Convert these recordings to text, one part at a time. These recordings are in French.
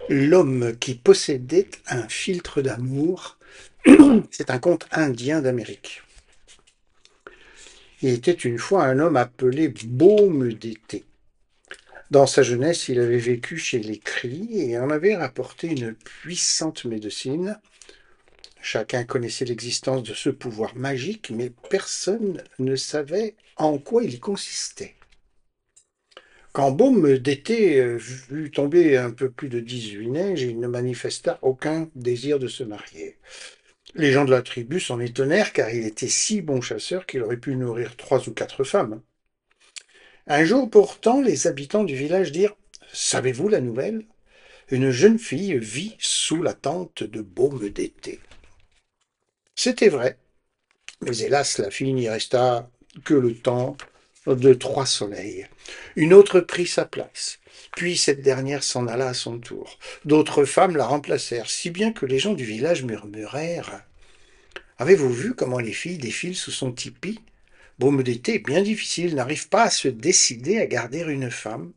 L'homme qui possédait un filtre d'amour, c'est un conte indien d'Amérique. Il était une fois un homme appelé Baume d'été. Dans sa jeunesse, il avait vécu chez les Cris et en avait rapporté une puissante médecine. Chacun connaissait l'existence de ce pouvoir magique, mais personne ne savait en quoi il consistait. Quand Baume d'été vut tomber un peu plus de 18 neiges, il ne manifesta aucun désir de se marier. Les gens de la tribu s'en étonnèrent car il était si bon chasseur qu'il aurait pu nourrir 3 ou 4 femmes. Un jour pourtant, les habitants du village dirent: Savez-vous la nouvelle? Une jeune fille vit sous la tente de Baume d'été. C'était vrai, mais hélas, la fille n'y resta que le temps de 3 soleils. Une autre prit sa place. Puis cette dernière s'en alla à son tour. D'autres femmes la remplacèrent, si bien que les gens du village murmurèrent: Avez-vous vu comment les filles défilent sous son tipi? Baume d'été est bien difficile, n'arrive pas à se décider à garder une femme.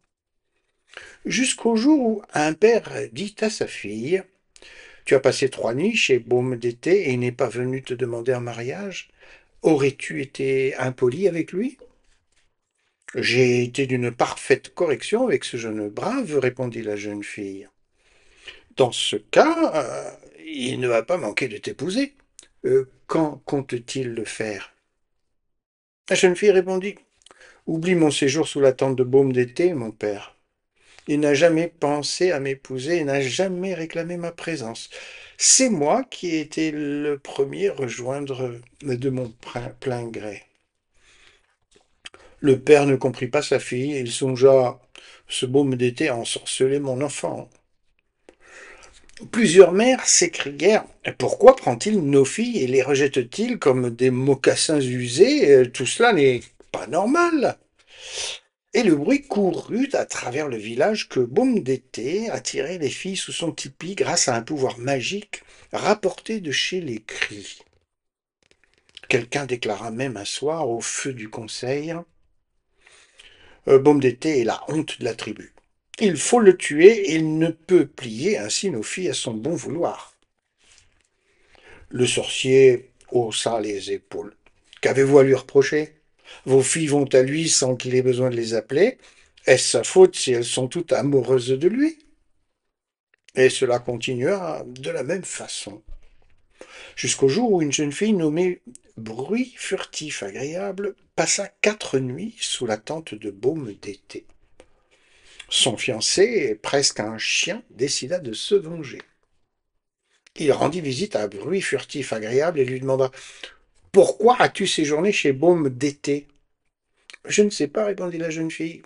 Jusqu'au jour où un père dit à sa fille: Tu as passé 3 nuits chez Baume d'été et il n'est pas venu te demander en mariage. Aurais-tu été impoli avec lui? J'ai été d'une parfaite correction avec ce jeune brave, répondit la jeune fille. Dans ce cas, il ne va pas manquer de t'épouser. Quand compte-t-il le faire? La jeune fille répondit: Oublie mon séjour sous la tente de Baume d'été, mon père. Il n'a jamais pensé à m'épouser et n'a jamais réclamé ma présence. C'est moi qui ai été le premier à rejoindre de mon plein gré. Le père ne comprit pas sa fille et il songea: Ce Baume d'été a ensorcelé mon enfant. Plusieurs mères s'écrièrent: Pourquoi prend-il nos filles et les rejette-t-il comme des mocassins usés? Tout cela n'est pas normal. Et le bruit courut à travers le village que Baume d'été attirait les filles sous son tipi grâce à un pouvoir magique rapporté de chez les Cris. Quelqu'un déclara même un soir au feu du conseil: Baume d'été est la honte de la tribu. Il faut le tuer et il ne peut plier ainsi nos filles à son bon vouloir. Le sorcier haussa les épaules. Qu'avez-vous à lui reprocher? Vos filles vont à lui sans qu'il ait besoin de les appeler. Est-ce sa faute si elles sont toutes amoureuses de lui? Et cela continua de la même façon, jusqu'au jour où une jeune fille nommée Bruit furtif agréable passa 4 nuits sous la tente de Baume d'été. Son fiancé, presque un chien, décida de se venger. Il rendit visite à Bruit furtif agréable et lui demanda: Pourquoi as-tu séjourné chez Baume d'été? Je ne sais pas, répondit la jeune fille.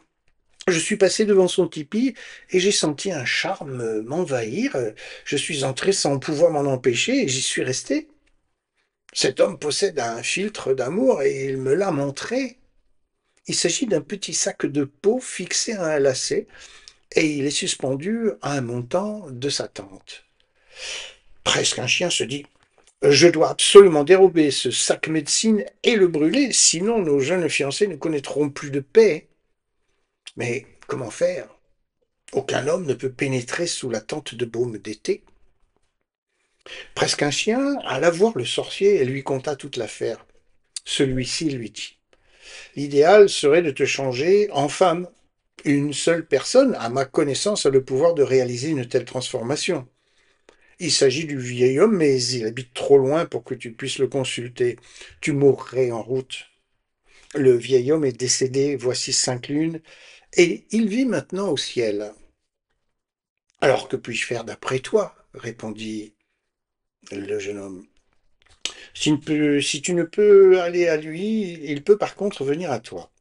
Je suis passé devant son tipi et j'ai senti un charme m'envahir. Je suis entré sans pouvoir m'en empêcher et j'y suis resté. Cet homme possède un filtre d'amour et il me l'a montré. Il s'agit d'un petit sac de peau fixé à un lacet et il est suspendu à un montant de sa tente. Presque un chien se dit: Je dois absolument dérober ce sac médecine et le brûler, sinon nos jeunes fiancés ne connaîtront plus de paix. Mais comment faire? Aucun homme ne peut pénétrer sous la tente de Baume d'été. Presque un chien alla voir le sorcier et lui conta toute l'affaire. Celui-ci lui dit: L'idéal serait de te changer en femme. Une seule personne, à ma connaissance, a le pouvoir de réaliser une telle transformation. Il s'agit du vieil homme, mais il habite trop loin pour que tu puisses le consulter. Tu mourrais en route. Le vieil homme est décédé voici 5 lunes, et il vit maintenant au ciel. Alors que puis-je faire d'après toi? Répondit le jeune homme. Si tu ne peux aller à lui, il peut par contre venir à toi.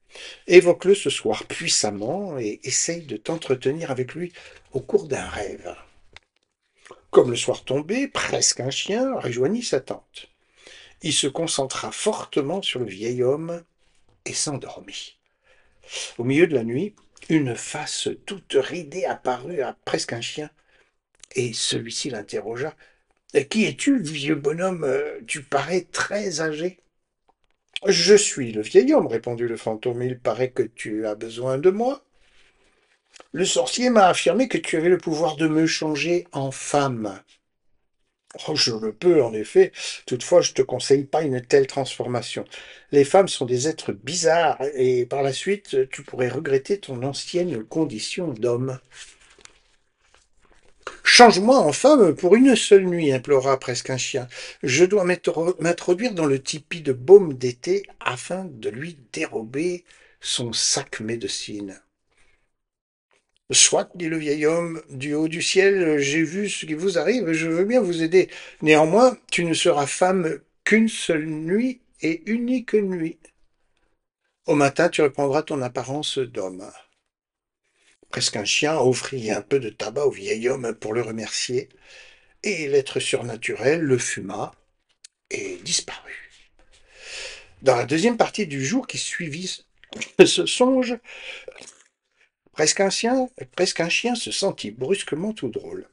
Évoque-le ce soir puissamment et essaye de t'entretenir avec lui au cours d'un rêve. Comme le soir tombait, presque un chien rejoignit sa tente. Il se concentra fortement sur le vieil homme et s'endormit. Au milieu de la nuit, une face toute ridée apparut à presque un chien, et celui-ci l'interrogea. Qui es-tu, vieux bonhomme? Tu parais très âgé. Je suis le vieil homme, répondit le fantôme. Il paraît que tu as besoin de moi. Le sorcier m'a affirmé que tu avais le pouvoir de me changer en femme. Oh, je le peux, en effet. Toutefois, je te conseille pas une telle transformation. Les femmes sont des êtres bizarres, et par la suite, tu pourrais regretter ton ancienne condition d'homme. Change-moi en femme pour une seule nuit, implora presque un chien. Je dois m'introduire dans le tipi de baume d'été afin de lui dérober son sac médecine. Soit, dit le vieil homme, du haut du ciel, j'ai vu ce qui vous arrive, je veux bien vous aider. Néanmoins, tu ne seras femme qu'une seule nuit et unique nuit. Au matin, tu reprendras ton apparence d'homme. Presque un chien offrit un peu de tabac au vieil homme pour le remercier, et l'être surnaturel le fuma et disparut. Dans la deuxième partie du jour qui suivit ce songe, presque un chien se sentit brusquement tout drôle,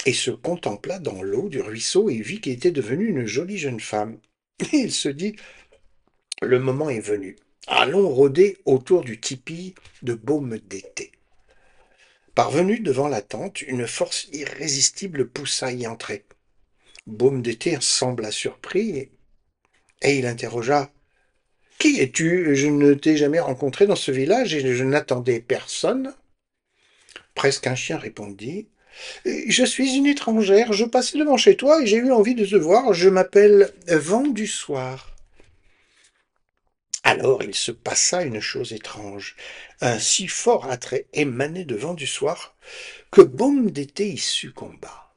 et se contempla dans l'eau du ruisseau et vit qu'il était devenu une jolie jeune femme. Et il se dit, le moment est venu. Allons rôder autour du tipi de baume d'été. Parvenu devant la tente, une force irrésistible poussa y entrer. Baume d'été sembla surpris, et il interrogea, qui es-tu? Je ne t'ai jamais rencontré dans ce village et je n'attendais personne. Presque un chien répondit. Je suis une étrangère, je passais devant chez toi et j'ai eu envie de te voir, je m'appelle Vent du soir. Alors il se passa une chose étrange. Un si fort attrait émanait de Vent du soir que Baume d'été y succomba.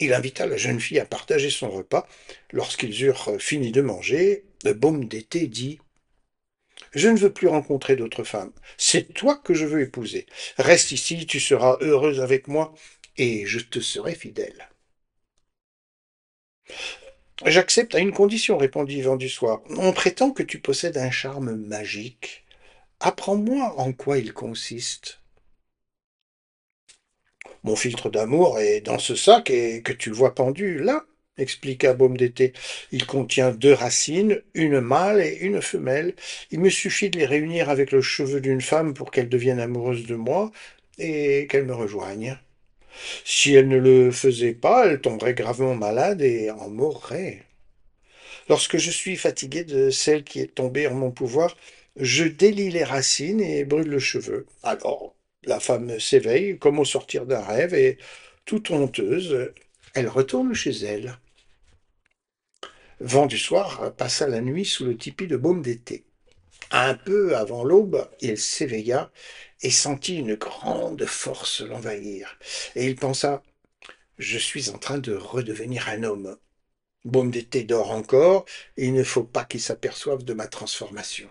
Il invita la jeune fille à partager son repas. Lorsqu'ils eurent fini de manger, Baume d'été dit je ne veux plus rencontrer d'autres femmes. C'est toi que je veux épouser. Reste ici, tu seras heureuse avec moi, et je te serai fidèle. J'accepte à une condition, répondit Vent du Soir. On prétend que tu possèdes un charme magique. Apprends-moi en quoi il consiste. Mon filtre d'amour est dans ce sac et que tu vois pendu là, expliqua Baume d'été. Il contient 2 racines, une mâle et une femelle. Il me suffit de les réunir avec le cheveu d'une femme pour qu'elle devienne amoureuse de moi et qu'elle me rejoigne. Si elle ne le faisait pas, elle tomberait gravement malade et en mourrait. Lorsque je suis fatigué de celle qui est tombée en mon pouvoir, je délie les racines et brûle le cheveu. Alors, la femme s'éveille comme au sortir d'un rêve et, toute honteuse, elle retourne chez elle. Vent du soir passa la nuit sous le tipi de baume d'été. Un peu avant l'aube, il s'éveilla et sentit une grande force l'envahir. Et il pensa, je suis en train de redevenir un homme. Baume d'été dort encore, et il ne faut pas qu'il s'aperçoive de ma transformation.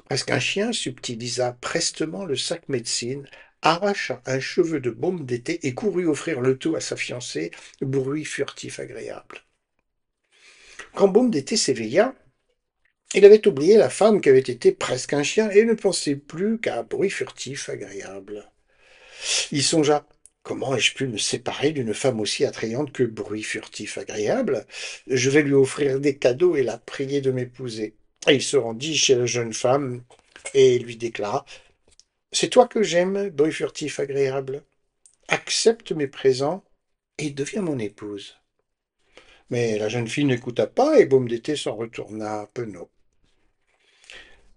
Presque un chien subtilisa prestement le sac médecine, arracha un cheveu de Baume d'été et courut offrir le tout à sa fiancée, bruit furtif agréable. Quand Baume d'été s'éveilla, il avait oublié la femme qui avait été presque un chien et ne pensait plus qu'à bruit furtif agréable. Il songea, comment ai-je pu me séparer d'une femme aussi attrayante que bruit furtif agréable? Je vais lui offrir des cadeaux et la prier de m'épouser. Et il se rendit chez la jeune femme et lui déclara, c'est toi que j'aime, bruit furtif agréable. Accepte mes présents et deviens mon épouse. Mais la jeune fille n'écouta pas et Baume d'été s'en retourna penaud.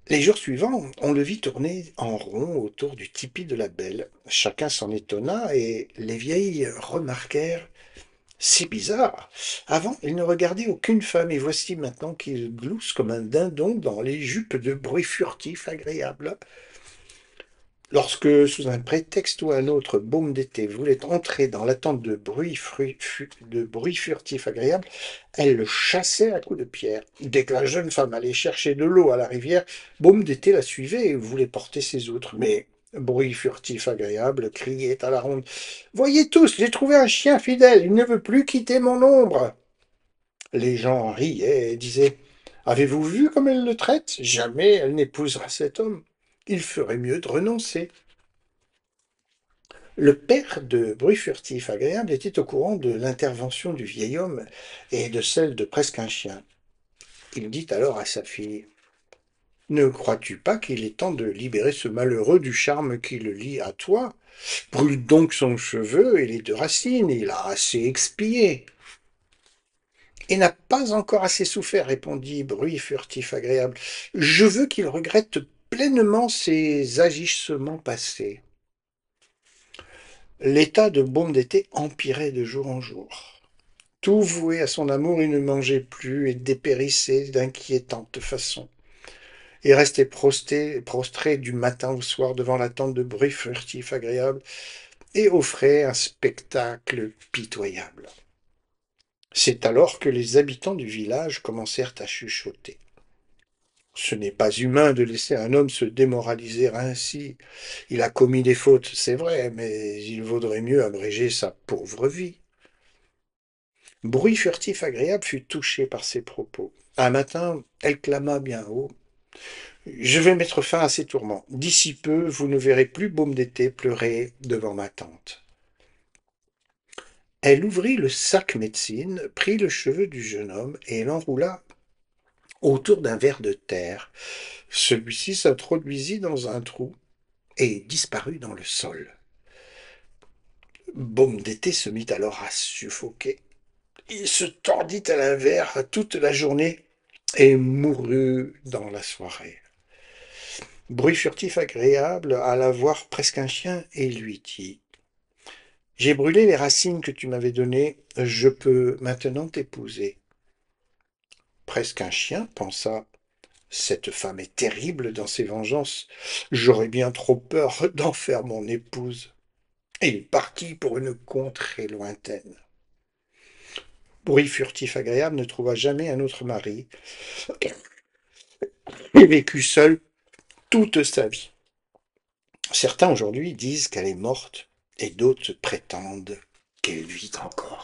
Les jours suivants, on le vit tourner en rond autour du tipi de la belle. Chacun s'en étonna et les vieilles remarquèrent c'est bizarre. Avant, il ne regardait aucune femme et voici maintenant qu'il glousse comme un dindon dans les jupes de bruit furtif agréable. Lorsque, sous un prétexte ou un autre, Baume d'été voulait entrer dans l'attente de bruit furtif agréable, elle le chassait à coups de pierre. Dès que la jeune femme allait chercher de l'eau à la rivière, Baume d'été la suivait et voulait porter ses outres. Mais bruit furtif agréable criait à la ronde. Voyez tous, j'ai trouvé un chien fidèle, il ne veut plus quitter mon ombre. Les gens riaient et disaient avez-vous vu comme elle le traite? Jamais elle n'épousera cet homme. Il ferait mieux de renoncer. Le père de Bruit furtif agréable était au courant de l'intervention du vieil homme et de celle de presque un chien. Il dit alors à sa fille Ne crois-tu pas qu'il est temps de libérer ce malheureux du charme qui le lie à toi? Brûle donc son cheveu et les deux racines, il a assez expié. Et n'a pas encore assez souffert, répondit Bruit furtif agréable. Je veux qu'il regrette pleinement ses agissements passés. L'état de Baume d'été empirait de jour en jour. Tout voué à son amour, il ne mangeait plus et dépérissait d'inquiétante façon. Il restait prostré du matin au soir devant la tente de Bruit furtif agréable et offrait un spectacle pitoyable. C'est alors que les habitants du village commencèrent à chuchoter. Ce n'est pas humain de laisser un homme se démoraliser ainsi. Il a commis des fautes, c'est vrai, mais il vaudrait mieux abréger sa pauvre vie. Bruit furtif agréable fut touché par ces propos. Un matin, elle clama bien haut. Je vais mettre fin à ces tourments. D'ici peu, vous ne verrez plus Baume d'été pleurer devant ma tente. Elle ouvrit le sac médecine, prit le cheveu du jeune homme et l'enroula autour d'un ver de terre. Celui-ci s'introduisit dans un trou et disparut dans le sol. Baume d'été se mit alors à suffoquer. Il se tordit à l'envers toute la journée et mourut dans la soirée. Bruit furtif agréable alla voir presque un chien et lui dit: J'ai brûlé les racines que tu m'avais données, je peux maintenant t'épouser. Presque un chien pensa: Cette femme est terrible dans ses vengeances, j'aurais bien trop peur d'en faire mon épouse. Et il partit pour une contrée lointaine. Bruit furtif agréable ne trouva jamais un autre mari et vécut seul toute sa vie. Certains aujourd'hui disent qu'elle est morte et d'autres prétendent qu'elle vit encore.